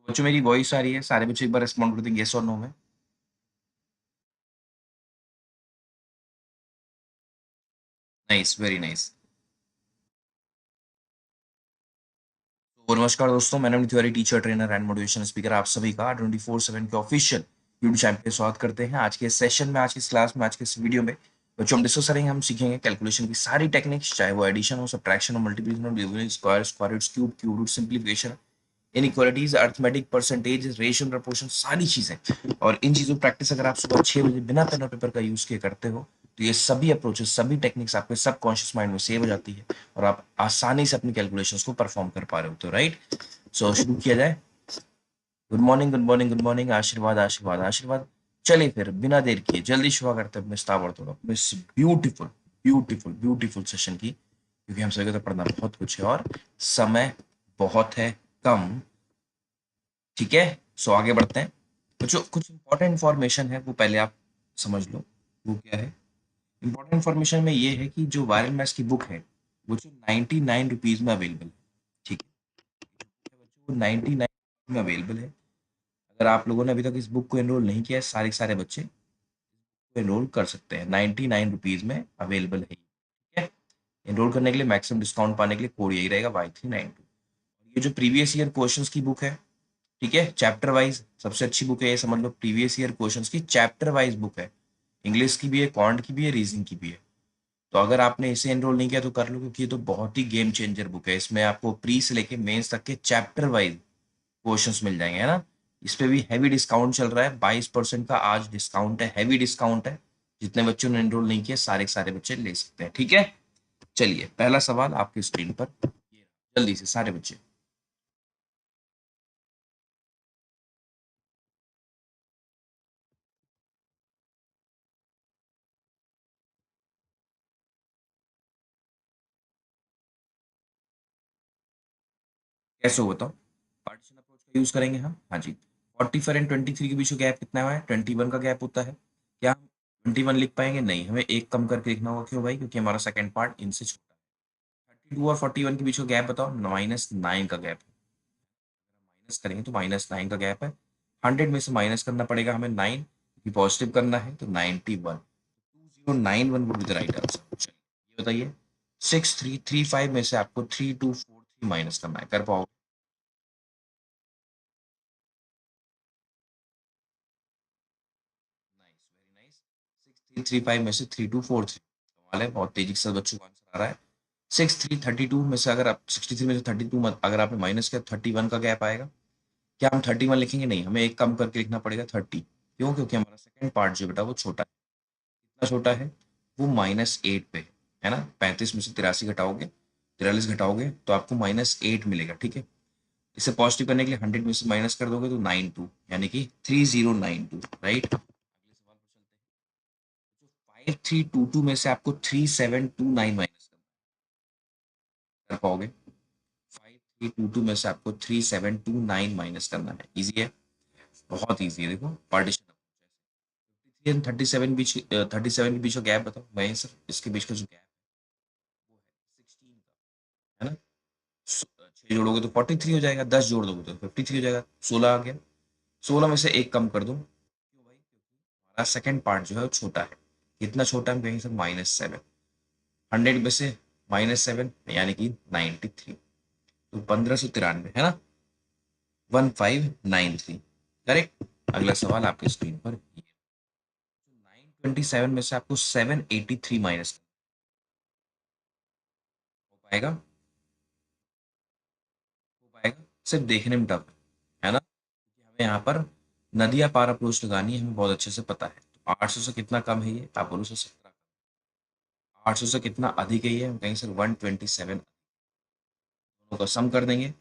बच्चों मेरी वॉइस आ रही है? सारे बच्चे एक बार रिस्पॉन्ड कर देंगे यस और नो में। Nice, very nice. तो नमस्कार दोस्तों, मैं Naman Tiwari, teacher trainer and motivation speaker, आप सभी का 24/7 के ऑफिशियल यूट्यूब चैनल पे स्वागत करते हैं। आज के सेशन में, आज की क्लास में, आज के इस वीडियो में बच्चों हम डिस्कस करेंगे, हम सीखेंगे कैलकुलेशन की सारी टेक्निक्स, चाहे वो एडिशन हो, सब्ट्रैक्शन हो, मल्टीप्लिकेशन हो, division, square, square roots, cube, cube root, simplification, inequalities, arithmetic, percentage, ratio, proportion, सारी चीजें। और इन चीजों की प्रैक्टिस अगर आप सुबह 6 बजे बिना पेन और पेपर का यूज किए करते हो, तो ये सभी अप्रोचेस, सभी टेक्निक्स आपके सबकॉन्शियस माइंड में सेव हो जाती है और आप आसानी से अपनी कैलकुलेशंस को परफॉर्म कर पा रहे हो। तो राइट, सो शुरू किया जाए। Good morning, good morning, good morning, आशीर्वाद, आशीर्वाद, आशीर्वाद। चलिए फिर बिना देर किए जल्दी शुरू करते हैं अपने ताबड़तोड़ अपने इस ब्यूटीफुल ब्यूटीफुल ब्यूटीफुल सेशन की, क्योंकि हम सभी को तो पढ़ना बहुत कुछ है और समय बहुत है कम। ठीक है, सो आगे बढ़ते हैं। तो जो कुछ इंपॉर्टेंट इन्फॉर्मेशन है वो पहले आप समझ लो। वो क्या है? इंपॉर्टेंट इन्फॉर्मेशन में ये है कि जो वायरल मैथ्स की बुक है वो जो 99 रुपीज में अवेलेबल है। ठीक है बच्चों, वो 99 में अवेलेबल है। अगर आप लोगों ने अभी तक इस बुक को एनरोल नहीं किया है, सारे के सारे बच्चे एनरोल कर सकते हैं। 99 रुपीज में अवेलेबल है। ठीक है, एनरोल करने के लिए, मैक्सिमम डिस्काउंट पाने के लिए कोड यही रहेगा Y392। ये जो प्रीवियस ईयर क्वेश्चंस की बुक है, ठीक है, चैप्टर वाइज सबसे अच्छी बुक है, ये समझ लो। प्रीवियस ईयर क्वेश्चंस की चैप्टर वाइज बुक है। इंग्लिश की भी है, क्वांट की भी है, रीजनिंग की भी है। तो अगर आपने इसे एनरोल नहीं किया तो कर लो, क्योंकि ये तो बहुत ही गेम चेंजर बुक है। इसमें आपको प्री से लेके मेंस तक के चैप्टर वाइज क्वेश्चंस मिल जाएंगे, है ना। इस पे भी हैवी डिस्काउंट चल रहा है, 22% का आज डिस्काउंट है, हैवी डिस्काउंट है। जितने बच्चों ने एनरोल नहीं किया, सारे के सारे बच्चे ले सकते हैं। ठीक है, चलिए पहला सवाल आपकी स्क्रीन पर, जल्दी से सारे बच्चे। कैसे हो बताओ? पार्टीशन अप्रोच का यूज करेंगे हम, हाँ जी। 44 और 23 के बीच का गैप कितना हुआ है? 21 का गैप होता है। क्या हम 21 लिख पाएंगे? नहीं, हमें एक कम करके लिखना होगा। क्यों भाई? क्योंकि हमारा सेकंड पार्ट इनसे छोटा है। 32 और 41 के बीच का गैप बताओ। -9 का गैप है। माइनस करेंगे तो -9 का गैप है। 100 में से माइनस करना पड़ेगा हमें 9, क्योंकि पॉजिटिव करना है, तो 91। 2091 would be the right answer. चलिए ये बताइए, 6335 में से आपको 3243 माइनस करना है, कर पाओगे? Nice, very nice. 6335 में से 3243, कमाल है, बहुत तेजी के साथ बच्चों को आंसर आ रहा है। 6332 में से अगर आप 63 में से 32 अगर आपने माइनस किया, 31 का गैप आएगा। क्या हम 31 लिखेंगे? नहीं, हमें एक कम करके लिखना पड़ेगा 30। क्यों? क्योंकि हमारा सेकंड पार्ट जो बेटा वो छोटा है। कितना छोटा है? वो -8 पे है ना। 35 में से 83 घटाओगे, 43 घटाओगे तो आपको -8 मिलेगा। ठीक है, इसे पॉजिटिव करने के लिए 100 में से माइनस कर दोगे तो 92, यानी कि 3092। राइट, अगले सवाल पर चलते हैं। 5322 में से आपको 3729 माइनस कर पाओगे? 5322 में से आपको 3729 माइनस करना है। इजी है, बहुत इजी है। देखो, पार्टीशन 37 बीच, 37 के बीच का गैप बताओ। मैं सर इसके बीच का जो गैप है वो है 16 का, है ना। 6 जोड़ोगे तो 43 हो जाएगा, 10 जोड़ दोगे तो 53 हो जाएगा, 16 आ गया। 16 में से एक कम कर दो। क्यों भाई? क्योंकि हमारा सेकंड पार्ट जो है वो छोटा है। कितना छोटा? हम कहेंगे सर -7। 100 में से -7 यानी कि 93, तो 1593, है ना। 1593, करेक्ट। अगला सवाल आपके स्क्रीन पर, 927 में से आपको 783 माइनस हो पाएगा? हो पाएगा, सिर्फ देखने में टफ है ना, क्योंकि हमें यहाँ पर नदियां पार अप्रोच लगानी है, हमें बहुत अच्छे से पता है। तो 800 से कितना कम है ये? आप बोलो सर 17। 800 से कितना अधिक है ये? हम कहेंगे सर 127। दोनों का सम कर देंगे,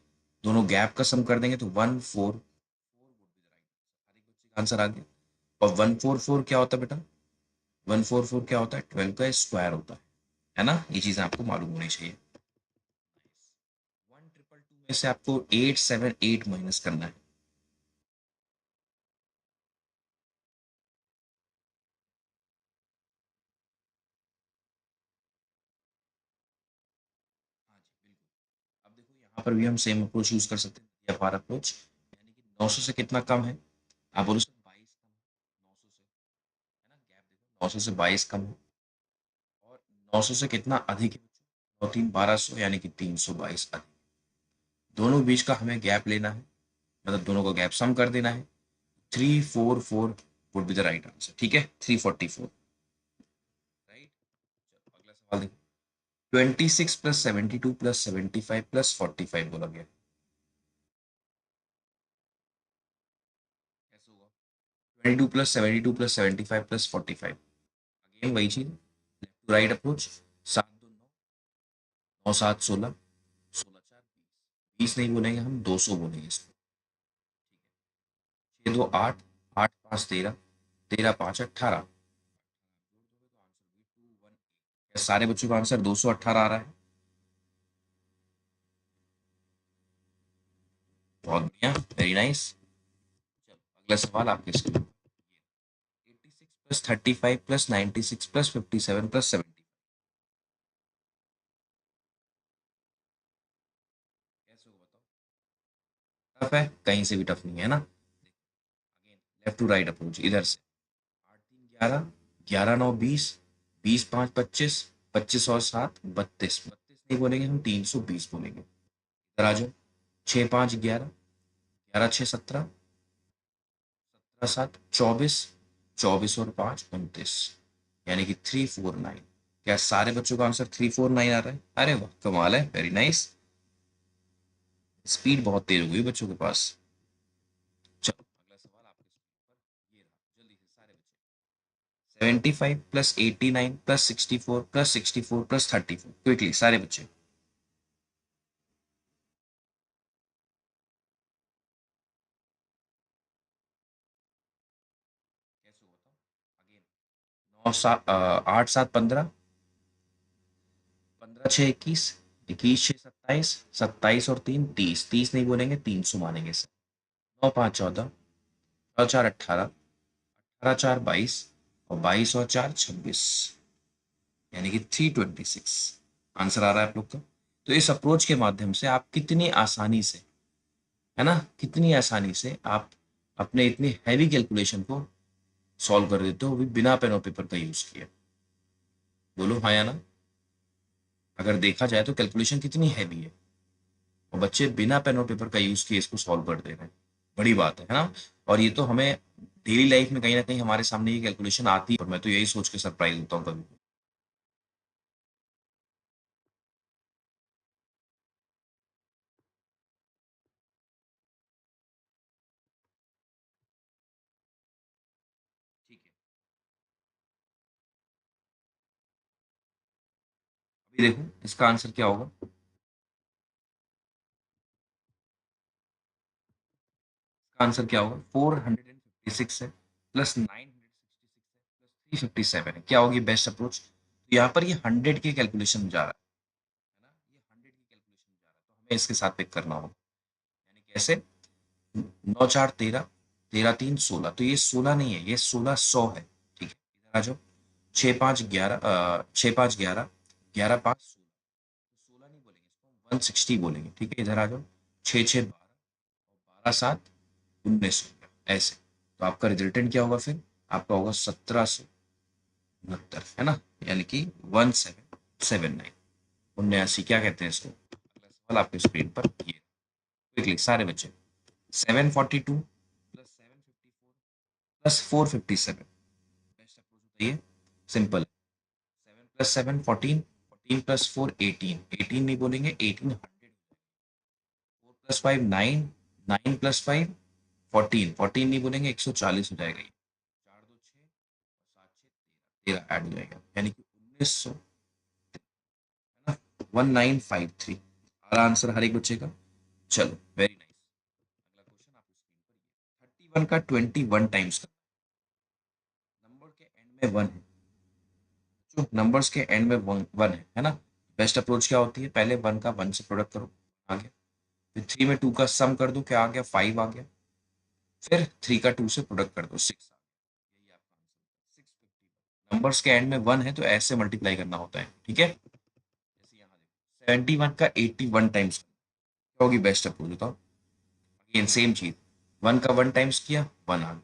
दोनों गैप का सम कर देंगे तो 144 अधिक बच्चे का आंसर आ गया। और 144 क्या होता है बेटा? 144 क्या होता है? 12 का स्क्वायर होता है ना। ये चीजें आपको मालूम होनी चाहिए। 1222 में से आपको 878 माइनस करना है। हाँ जी, बिल्कुल। अब देखो, यहाँ पर भी हम सेम अप्रोच यूज कर सकते हैं, या पार अप्रोच, यानी कि 900 से कितना कम है? आप बोलो सर 22 कम है 900 से, है ना? गैप देखो, 900 से 22 कम है। और 900 से कितना अधिक है बच्चों? 9 3 1200 यानी कि 322 अधिक। दोनों बीच का हमें गैप लेना है, मतलब दोनों का गैप सम कर देना है। 344 would be the right answer. ठीक है, 344। राइट। अगला सवाल देखो। 26 प्लस 72 प्लस 75 प्लस 45 बोला गया। कैसे होगा? 22 प्लस 72 प्लस 75 प्लस 45। अगेन वही चीज, लेफ्ट टू राइट अप्रोच। 7 2 9, 9 7 16, 16 4 20। 20 नहीं बोलेंगे हम, 200 बोलेंगे इसको। 6 2 8, 8 5 13, 13 5 18। सारे बच्चों का आंसर 218 आ रहा है। बहुत बढ़िया, वेरी नाइस। अगला सवाल आपके screen. 86 plus 35 plus 96 plus 57 plus 70। कैसे होगा बताओ? टफ है? कहीं से भी टफ नहीं है ना। Again left to right approach, इधर से। 8 3 11, 11 9 20, 20 5 25, 25 और 7 32। 32 नहीं बोलेंगे हम, 320 बोलेंगे। इधर आ जाओ। 6 5 11, 11 6 17, 17 7 24, 24 और 5 29, यानी कि 349। क्या सारे बच्चों का आंसर 349 आ रहा है? अरे वाह, कमाल है, वेरी नाइस। स्पीड बहुत तेज हो गई बच्चों के पास। चलो अगला सवाल आपके स्क्रीन पर ये रहा, जल्दी से सारे बच्चे। 75 plus 89 plus 64 plus 64 plus 34, quickly सारे बच्चे। कैसे हुआ था? अगेन 9 7 8 7 15, 15 6 21, 21 6 27, 27 और 3 30। 30 नहीं बोलेंगे, 300 मानेंगे सर। 9 5 14, 9 4 18, 18 4 22 और 22 और 4 26, यानी कि 326 आंसर आ रहा है आप लोग का। तो इस अप्रोच के माध्यम से आप कितनी आसानी से, है ना, कितनी आसानी से आप अपने इतनी हैवी कैलकुलेशन को सॉल्व कर देते हो, वो भी बिना पेन और पेपर का यूज किए। बोलो हाँ या ना। अगर देखा जाए तो कैलकुलेशन कितनी हैवी है, और बच्चे बिना पेन और पेपर का यूज किए इसको सॉल्व कर दे रहे हैं। बड़ी बात है ना। और ये तो हमें डेली लाइफ में कहीं ना कहीं हमारे सामने ये कैलकुलेशन आती है, और मैं तो यही सोच के सरप्राइज होता हूँ कभी। ठीक है, अभी देखो इसका आंसर क्या होगा। इसका आंसर क्या होगा? 456 है, प्लस 966 है, प्लस 357 है। क्या होगी बेस्ट अप्रोच? तो यहाँ पर ये 100 की कैलकुलेशन जा रहा है ना, ये 100 की कैलकुलेशन जा रहा है, तो हमें इसके साथ पिक करना होगा। यानी कैसे? 9 4 13, 13 3 16, तो ये 16 नहीं है, ये 1600 है। ठीक है, इधर आ जाओ। 6 5 11, 6 5 11, 11 5 16, 16 नहीं बोलेंगे इसको, 160 बोलेंगे। ठीक है, इधर आ जाओ। 6 6 12, 12 7 19 हो गया ऐसे। तो आपका रिजल्टेंट क्या होगा फिर? आपका होगा 1769, है ना, यानी कि 1779, 79। क्या कहते हैं इसको? अगला सवाल आपके स्क्रीन पर ये, क्विकली सारे बच्चे। 742 प्लस 754 प्लस 457, बेस्ट अप्रोच बताइए। सिंपल। 7 प्लस 7 14, 14 प्लस 4 18, 18 नहीं बोलेंगे, 18 100। 4 प्लस 5 9, 9 प्लस 5 14, 14 नहीं बोलेंगे, 140 हो जाएगा ये। 4 2 6 और 7 6 13, 13 ऐड हो जाएगा, यानी कि 1900, है ना, 1953 हमारा आंसर हर एक बच्चे का। चलो वेरी नाइस। अगला क्वेश्चन आपकी स्क्रीन पर ये, 31 का 21 टाइम्स का, नंबर के एंड में 1 है। जो नंबर्स के एंड में वन वन है ना, बेस्ट अप्रोच क्या होती है? पहले 1 का 1 से प्रोडक्ट करो, आ गया। फिर 3 में 2 का सम कर दो, क्या आ गया? 5 आ गया। फिर 3 का 2 से प्रोडक्ट कर दो, 6 आ गया। यही आपका आंसर, 651। नंबर्स के एंड में 1 है तो ऐसे मल्टीप्लाई करना होता है। ठीक है, जैसे यहाँ देखो 71 का 81 टाइम्स, क्या होगी बेस्ट अप्रोच बताओ? अगेन सेम चीज, 1 का 1 टाइम्स किया 1 आ गया।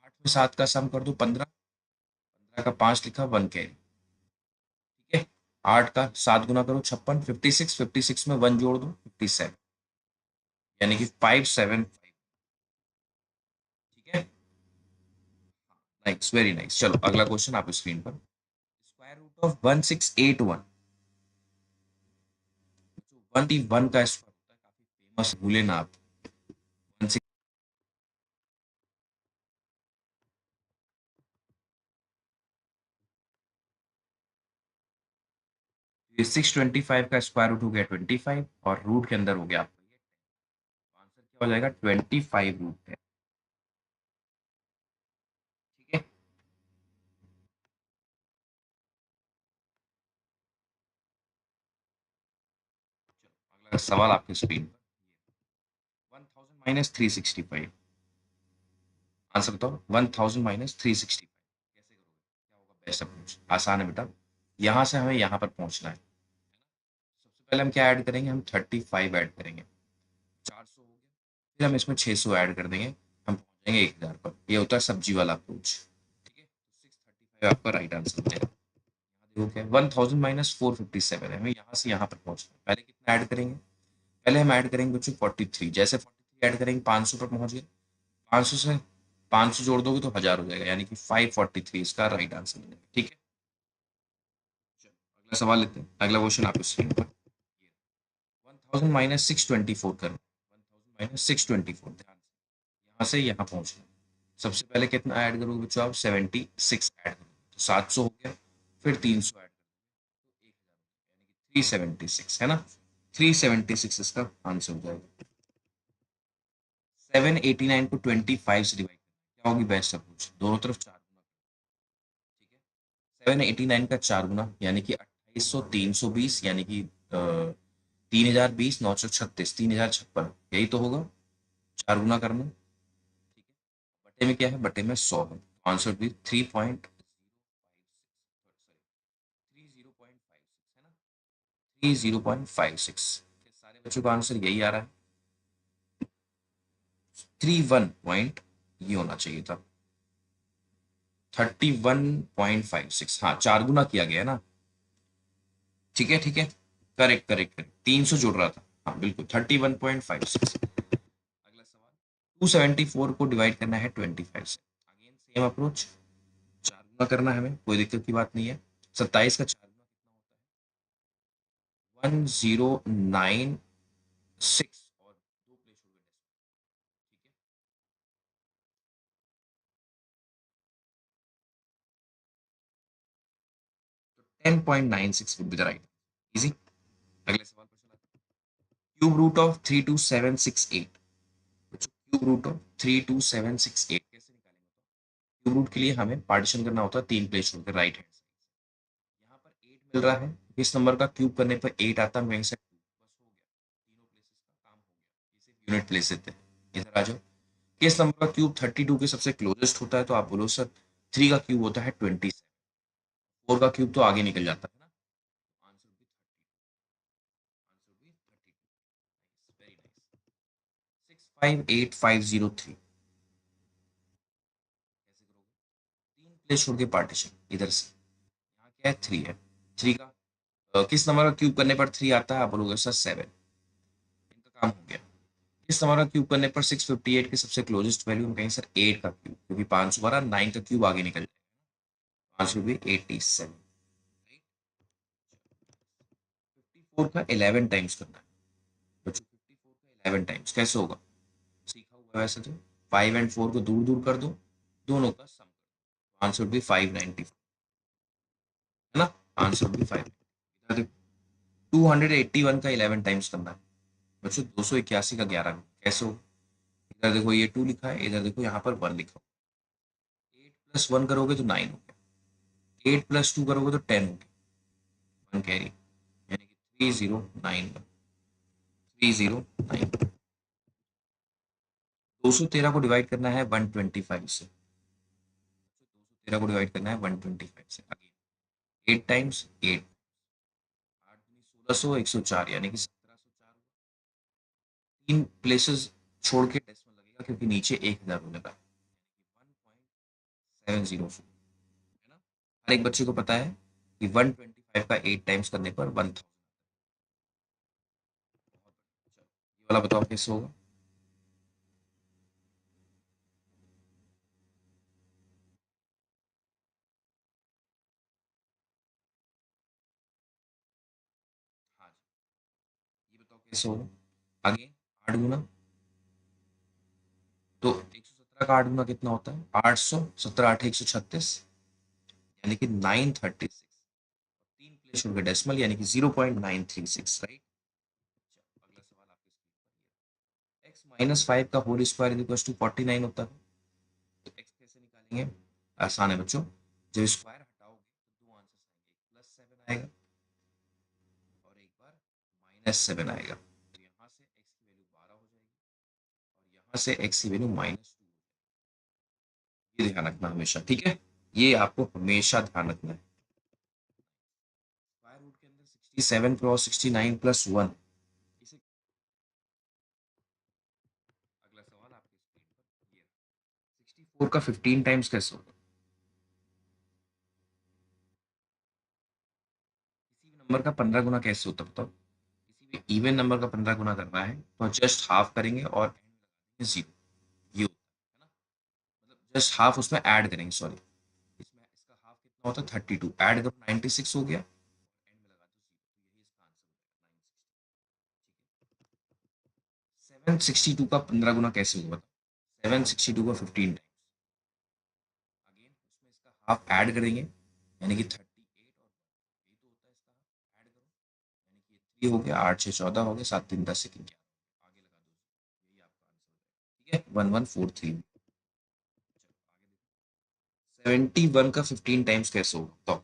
8 में 7 का सम कर दो 15, 15 का 5 लिखा 1 कैरी। ठीक है, 8 का 7 गुना करो 56, 56, 56 में 1 जोड़ दो 57, यानी कि 575। ठीक है, नाइस, वेरी नाइस। चलो अगला क्वेश्चन आप स्क्रीन पर। स्क्वायर रूट ऑफ 1681, 1 का स्क्वायर होता है, काफी फेमस, भूले ना आप। 625 का स्क्वायर रूट हो गया 25, और रूट के अंदर हो गया आपका ये, आंसर क्या हो जाएगा 25 रूट 10। ठीक है, अगला सवाल आपके स्क्रीन पर। 1000 - 365, आंसर बताओ। 1000 - 365 कैसे करोगे, क्या होगा बेस्ट अप्रोच? आसान है बेटा, यहां से हमें यहां पर पहुंचना है। सबसे पहले हम क्या ऐड करेंगे, हम 35 ऐड करेंगे, 400 हो गया। फिर हम इसमें 600 ऐड कर देंगे, हम पहुंच जाएंगे 1000 पर। ये होता है सब्जी वाला अप्रोच। ठीक है, तो 635 आपका राइट आंसर हो जाएगा। देखो क्या, 1000 - 457 है, हमें यहाँ से यहाँ पर पहुंचना है। पहले कितना ऐड करेंगे, पहले हम ऐड करेंगे बच्चों 43। जैसे 43 ऐड करेंगे 500 पर पहुंच गए, 500 से 500 जोड़ दोगे तो 1000 हो जाएगा, यानी कि 543 इसका राइट आंसर मिलेगा। ठीक है, चलो अगला सवाल लेते हैं। अगला क्वेश्चन आपको स्क्रीन पर। 1000 - 624 करना, 1000 - 624, ध्यान से यहाँ से यहाँ पहुंचना। सबसे पहले कितना ऐड करोगे बच्चों आप, 76 ऐड करोगे तो 700 हो गया। फिर 300 ऐड करोगे तो 1000 हो गया, यानी कि 376 है ना। 376 इसका आंसर हो जाएगा। 789 को 25 से डिवाइड करना, क्या होगी बेस्ट अप्रोच, दोनों तरफ 4 गुना। ठीक है, 789 का 4 गुना यानी कि 2800, 320, यानी कि 3020, 936, 3056, यही तो होगा, 4 गुना करना। ठीक है, बटे में क्या है, बटे में 100 है, आंसर भी 30.56 है ना, 30.56। सारे बच्चों का आंसर यही आ रहा है, 31 पॉइंट, ये होना चाहिए था 31.56। हाँ, 4 गुना किया गया है ना। ठीक है, ठीक है, करेक्ट करेक्ट करेक्ट, 300 जुड़ रहा था। हाँ बिल्कुल, 31.56। अगला सवाल, 274 को डिवाइड करना है 25 से, अगेन सेम अप्रोच, 4 गुना करना है हमें, कोई दिक्कत की बात नहीं है। 27 का 4 गुना कितना होता है, 1096, और दो प्लेस हो गए डेसिमल। ठीक है, 10.96 would be the right, easy। अगले सवाल पर चलाते हैं। Cube root of 32768, cube root of 32768 कैसे निकालेंगे? क्यूब रूट के लिए हमें पार्टीशन करना होता है 3 प्लेस छोड़कर राइट हैंड साइड से। यहाँ पर 8 मिल रहा है, इस नंबर का क्यूब करने पर 8 आता है, वहीं से 2, बस हो गया, तीनों प्लेसेस का काम हो गया। ये सिर्फ यूनिट प्लेस देते हैं। इधर आ जाओ, किस नंबर का क्यूब 32 के सबसे क्लोजेस्ट होता है, तो आप बोलो सर 3 का क्यूब होता है 27, 4 का क्यूब तो आगे निकल जाता है ना, आंसर भी 32, आंसर भी 32। Very nice. 658503 कैसे करोगे, 3 प्लेस छोड़ के पार्टीशन इधर से, यहाँ क्या है 3 है, 3 का किस नंबर का क्यूब करने पर 3 आता है, आप बोलोगे सर 7, इनका काम हो गया। किस नंबर का क्यूब करने पर 658 के सबसे क्लोजेस्ट वैल्यू, हम कहेंगे सर 8 का क्यूब, क्योंकि 500 बारह 9 का क्यूब आगे निकल जाएगा, आंसर भी 87। 54 का 11 टाइम्स करना है बच्चों, 54 का 11 टाइम्स कैसे होगा, सीखा हुआ है वैसे तो। 5 एंड 4 को दूर दूर कर दो, दोनों का सम कर दो, आंसर भी 594 है ना, आंसर भी 5। इधर देखो, 281 का 11 टाइम्स करना है बच्चों, 281 का 11 कैसे होगा, इधर देखो ये 2 लिखा है, इधर देखो यहाँ पर 1 लिखा है, 8 + 1 करोगे तो 9 हो गया, 8 + 2 करोगे तो 10 हो गया, 1 कैरी, यानी कि 3091, 3091। 213 को डिवाइड करना है 125 से, 213 को डिवाइड करना है 125 से, अगेन 8 टाइम्स 8, 8 1600, 104, यानी कि 1704। 3 प्लेसेस छोड़ के डेसिमल लगेगा जाएगा क्योंकि नीचे 1000 होने का 1.704 है ना। हर एक बच्चे को पता है कि 125 का 8 टाइम्स करने पर 1000। ये वाला बताओ कैसे होगा। हाँ जी, ये बताओ कैसे होगा। आगे 8 गुना, तो 117 का 8 गुना कितना होता है, 800, 17 8 136, यानी कि 936। तीन प्लेस हो गए डेसिमल, यानी कि 0.936, राइट। अगला सवाल आपके स्क्रीन पर, एक्स माइनस 5 का होल स्क्वायर इक्वल टू 49 होता है। तो एक्स कैसे निकालेंगे, आसान है बच्चों। जब स्क्वायर हटाओगे तो दो आंसर आएंगे, प्लस 7 आएगा और एक बार -7 आएगा। तो यहाँ से एक्स की वैल्यू 12 हो जाएगी और यहाँ से एक्स की वैल्यू -2। ये ध्यान रखना हमेशा, ठीक है। ये आपको हमेशा ध्यान रखना है। स्क्वायर रूट के अंदर 67 क्रॉस 69 प्लस 1, इसे। अगला सवाल आपके स्क्रीन पर, ये 64 का 15 टाइम्स कैसे होगा। किसी भी नंबर का 15 गुना कैसे होता है बताओ। किसी भी इवन नंबर का 15 गुना करना है तो जस्ट हाफ करेंगे और एंड में लगाएंगे 0। ये होता है ना, मतलब जस्ट हाफ उसमें ऐड करेंगे, सॉरी। इसमें इसका हाफ कितना होता है 32, ऐड करो 96 हो गया, एंड में लगा दो 0। तो यही इसका आंसर हो जाएगा 960। 762 का 15 गुना कैसे होगा बताओ। 762 का 15 टाइम्स, अगेन उसमें इसका हाफ ऐड करेंगे, यानी कि 38 और 1, ये तो होता है इसका हाफ, ऐड करो, यानी कि ये 3 हो गया, 8 6 14 हो गया, 7 3 10 11, आगे लगा दो, यही आपका आंसर हो जाएगा, ठीक है। 1143। चलो आगे देखो, 71 का 15 टाइम्स कैसे होगा तो।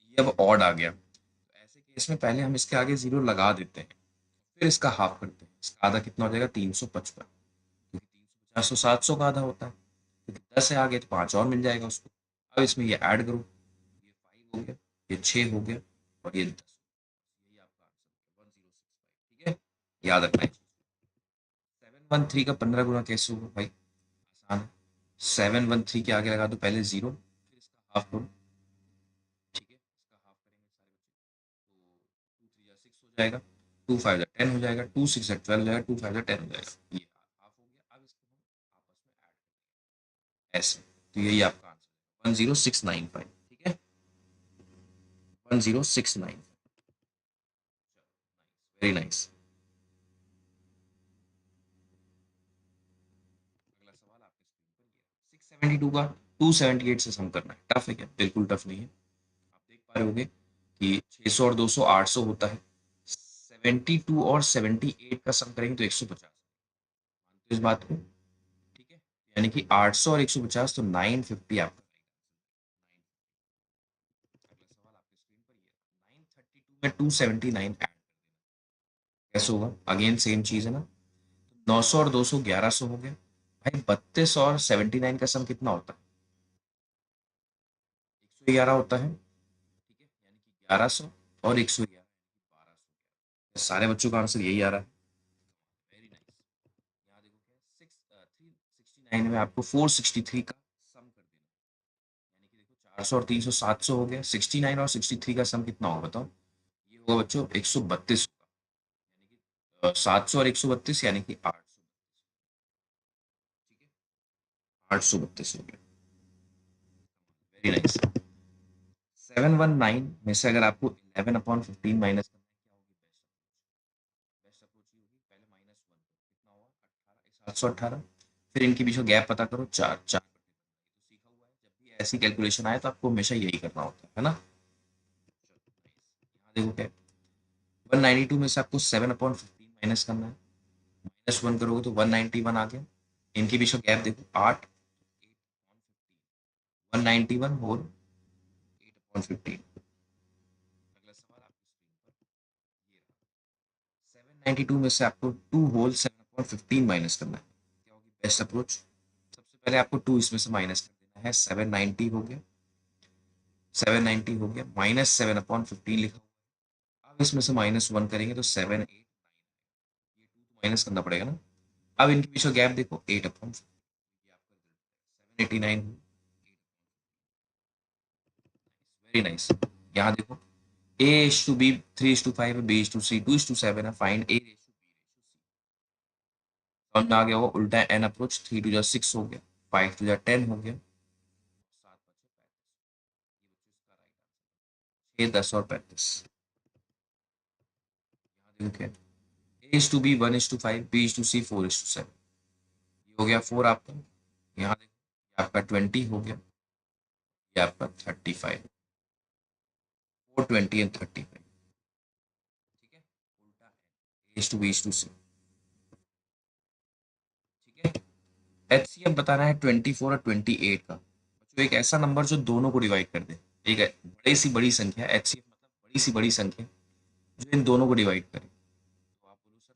ये अब ऑड आ गया, तो ऐसे केस में पहले हम इसके आगे 0 लगा देते हैं, फिर इसका हाफ करते हैं। इसका आधा कितना हो जाएगा 355, क्योंकि 350 तो 700 का आधा होता है, क्योंकि 10 है आगे तो 5 और मिल जाएगा उसको। अब इसमें ये ऐड करो, ये 5 हो गया, ये 6 हो गया और ये 10, यही आपका आंसर हो गया 1065, ठीक है। याद रखना है। 713 का 15 गुना कैसे होगा भाई, आसान है। 713 के आगे लगा दो पहले 0, फिर इसका हाफ करो, ठीक है। इसका हाफ करेंगे सारे बच्चे, तो 2 3 जा 6 हो जाएगा, 2 5 जा 10 हो जाएगा, 2 6 जा 12 हो जाएगा, 2 5 जा 10 हो जाएगा, ये हाफ हो गया। अब इसको हम आपस में ऐड करेंगे ऐसे, तो यही आपका आंसर है 10695, ठीक है। 10695, वेरी नाइस। अगला सवाल आपके स्क्रीन पर, ये 672 का 278 से सम करना है। टफ है क्या, बिल्कुल टफ नहीं है। आप देख पा रहे होगे कि 600 और 200 800 होता है, 72 और 78 का सम करेंगे तो 150। मानते हो इस बात को, ठीक है। यानी कि 800 और 150, तो 950 आपका राइट आंसर। अगला सवाल आपके स्क्रीन पर, ये 932 में 279 ऐड कर देना कैसे होगा। अगेन सेम चीज है ना, 900 और 200 1100 हो गया। भाई 32 और 79 का सम कितना होता है, 111 होता है, ठीक है। यानी कि 1100 और 111, 1200। सारे बच्चों का आंसर यही आ रहा है, वेरी नाइस। यहाँ देखो क्या है, 369 में आपको 463 का सम कर देना है। यानी कि देखो 400 और 300 700 हो गया, 69 और 63 का सम कितना होगा बताओ। ये होगा बच्चों 132 होगा, यानी कि 700 और 132 यानी कि 800, ठीक है। 832 हो गया, वेरी नाइस। 719 में से अगर आपको 11/15 माइनस करना है, क्या होगी बेस्ट अप्रोच ये होगी, पहले -1 कितना होगा 18, 718, फिर इनके बीच में गैप पता करो 4 4, तो सीखा हुआ है, जब भी ऐसी कैलकुलेशन आए तो आपको हमेशा यही करना होता है ना। यहाँ देखो क्या, 192 में से आपको 7/15 माइनस करना है, -1 करोगे तो 191 आ गया। इनके बीच में गैप देखो 8, 191 होल 8/15। अगला सवाल आपकी स्क्रीन पर, ये 792 में से आपको 2 होल 7/15 माइनस करना है, क्या होगी बेस्ट अप्रोच। सबसे पहले आपको 2 इसमें से माइनस कर देना है, 790 हो गया, 790 हो गया, -7/15 लिखा हुआ है। अब इसमें से -1 करेंगे तो 789, ये 2 तो माइनस करना पड़ेगा ना, अब इनके बीच का गैप देखो 8/4, 789। Very nice. यहाँ देखो A is to B 3:5 है, B is to C 2:7 है, find A ratio B ratio C। समझ में आ गया होगा, उल्टा एन अप्रोच, 3 2 6 हो गया, 5 2 10 हो गया, 7 बचे 35, 6 10 और 35। यहाँ देखो क्या A is to B 1:5, B is to C 4:7, ये हो गया 4 आपका। यहाँ देखो ये आपका 20 हो गया, ये आपका 35, 4 20 एंड 35। ठीक है, उल्टा A is to B is to C। ठीक है, HCF बताना है 24 और 28 का, जो एक ऐसा नंबर जो दोनों को डिवाइड कर दे। एक है बड़ी सी बड़ी संख्या, HCF मतलब बड़ी सी बड़ी संख्या जो इन दोनों को डिवाइड करे। तो आप बोलो सर,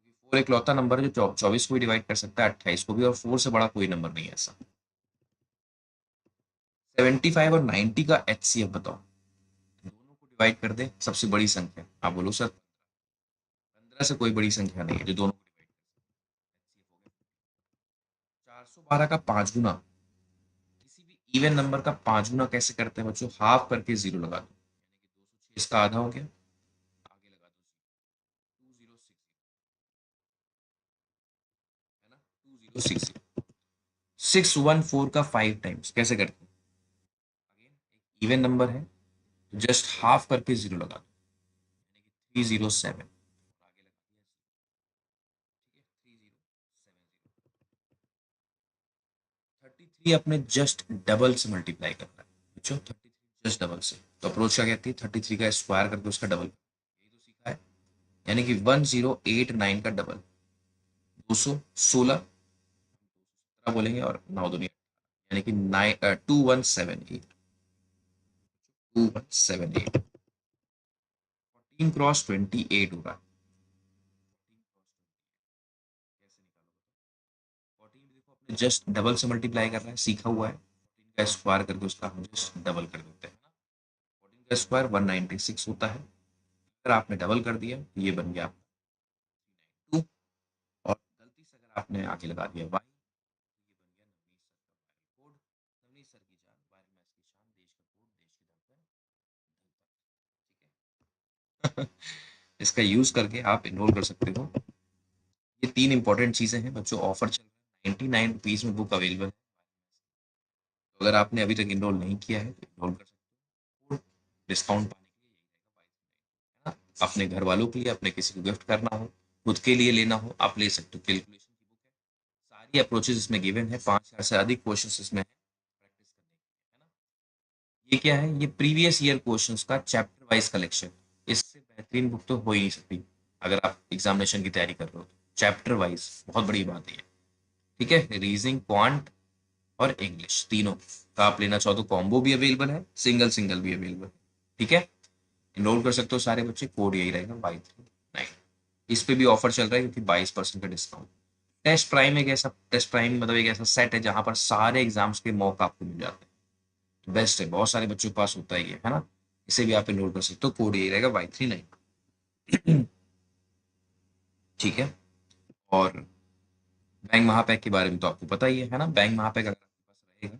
क्योंकि 4 एक लौता नंबर है जो 24 को भी डिवाइड कर सकता है, 28 को भी, और 4 से बड़ा कोई नंबर नहीं है ऐसा। 75 और 90 का HCF बताओ, दोनों को डिवाइड कर दे सबसे बड़ी संख्या। आप बोलो सर 15 से कोई बड़ी संख्या नहीं है जो दोनों को डिवाइड कर सकते। 412 का 5 गुना, किसी भी इवन नंबर का 5 गुना कैसे करते हैं बच्चों, हाफ करके जीरो लगा दो, यानी कि 206 इसका आधा हो गया, आगे लगा दो 2060, है ना, 2060। 614 का 5 टाइम्स कैसे करते हैं, अगेन एक इवन नंबर है तो जस्ट हाफ करके जीरो लगा दो, यानी कि 307, आगे लगा दिया, ठीक है, 3070। 33 अपने जस्ट डबल से मल्टीप्लाई करना है बच्चों, 33 जस्ट डबल से, तो अप्रोच क्या कहती है, 33 का स्क्वायर करके उसका डबल, यही तो सीखा है, यानी कि 1089 का डबल, 216 बोलेंगे और 9 दुनिया, यानी कि 2178, 2178। 14 क्रॉस 28 होगा, 14 देखो अपने जस्ट डबल से मल्टीप्लाई कर रहा है, सीखा हुआ है, 14 का स्क्वायर करके उसका हम जस्ट डबल कर देते हैं ना, 14 का स्क्वायर 196 होता है, अगर आपने डबल कर दिया तो ये बन गया आपका 2, और गलती से अगर आपने आगे लगा दिया वाई, ये बन गया नवनीत सर का वायरल कोड, नवनीत सर की जान, वायरल मैच की शान, देश का कोड, देश की धड़कन, ठीक है। इसका यूज करके आप इनरोल कर सकते हो। ये 3 इंपॉर्टेंट चीजें हैं बच्चों, ऑफर चल रहा है, 99 रुपीज में बुक अवेलेबल है, तो अगर आपने अभी तक इनरोल नहीं किया है तो इनरोल कर सकते हो, डिस्काउंट पाने के लिए यही रहेगा, है ना, अपने घर वालों के लिए, अपने किसी को गिफ्ट करना हो, खुद के लिए लेना हो, आप ले सकते हो। कैलकुलेशन की बुक है, सारी अप्रोचेस इसमें गिवन है, 5000 से अधिक क्वेश्चन इसमें है प्रैक्टिस करने के लिए, है ना। ये क्या है, ये प्रीवियस ईयर क्वेश्चंस का चैप्टर वाइज कलेक्शन, इससे बेहतरीन बुक तो हो ही नहीं सकती अगर आप एग्जामिनेशन की तैयारी कर रहे हो तो, चैप्टर वाइज बहुत बड़ी बात है। ठीक है, रीजनिंग, क्वांट और इंग्लिश तीनों का आप लेना चाहो तो कॉम्बो भी अवेलेबल है, सिंगल सिंगल भी अवेलेबल है। ठीक है, इनरोल कर सकते हो सारे बच्चे, कोड यही रहेगा Y39। इस पे भी ऑफर चल रहा है क्योंकि 22% का डिस्काउंट। टेस्ट प्राइम एक ऐसा, टेस्ट प्राइम मतलब एक ऐसा सेट है जहां पर सारे एग्जाम्स के मौका आपको मिल जाते हैं, तो बेस्ट है, बहुत सारे बच्चों के पास होता ही है ना। इसे भी आप इनरोल कर सकते हो, कोड यही रहेगा Y39। ठीक है, और बैंक महापैक के बारे में तो आपको पता ही है ना, बैंक महापैक अगर आपके पास रहेगा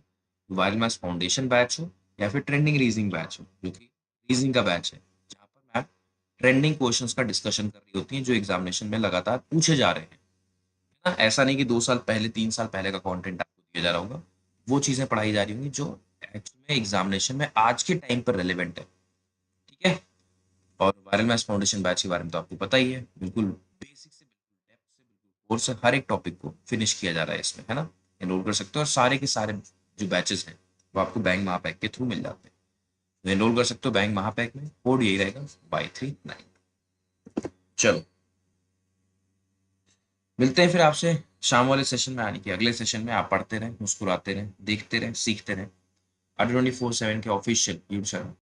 तो वायरल मैथ्स फाउंडेशन बैच हो या फिर ट्रेंडिंग रीजनिंग बैच हो, जो कि रीजनिंग का बैच है, जहाँ पर मैम ट्रेंडिंग क्वेश्चंस का डिस्कशन कर रही होती हैं जो एग्जामिनेशन में लगातार पूछे जा रहे हैं, है ना। ऐसा नहीं कि 2 साल पहले 3 साल पहले का कंटेंट आपको दिया जा रहा होगा, वो चीजें पढ़ाई जा रही होंगी जो एक्चुअल में एग्जामिनेशन में आज के टाइम पर रेलिवेंट है। ठीक है, और वायरल मैथ्स फाउंडेशन बैच के बारे में तो आपको पता ही है, बिल्कुल बेसिक से बिल्कुल डेप्थ से बिल्कुल कोर्स से हर एक टॉपिक को फिनिश किया जा रहा है इसमें, है ना। एनरोल कर सकते हो, और सारे के सारे जो बैचेस हैं वो आपको बैंक महापैक के थ्रू मिल जाते हैं, तो एनरोल कर सकते हो बैंक महापैक में, कोड यही रहेगा Y39। चलो, मिलते हैं फिर आपसे शाम वाले सेशन में, आने की अगले सेशन में। आप पढ़ते रहें, मुस्कुराते रहें, देखते रहें, सीखते रहें। R24/7 के ऑफिशियल यूट्यूब चैनल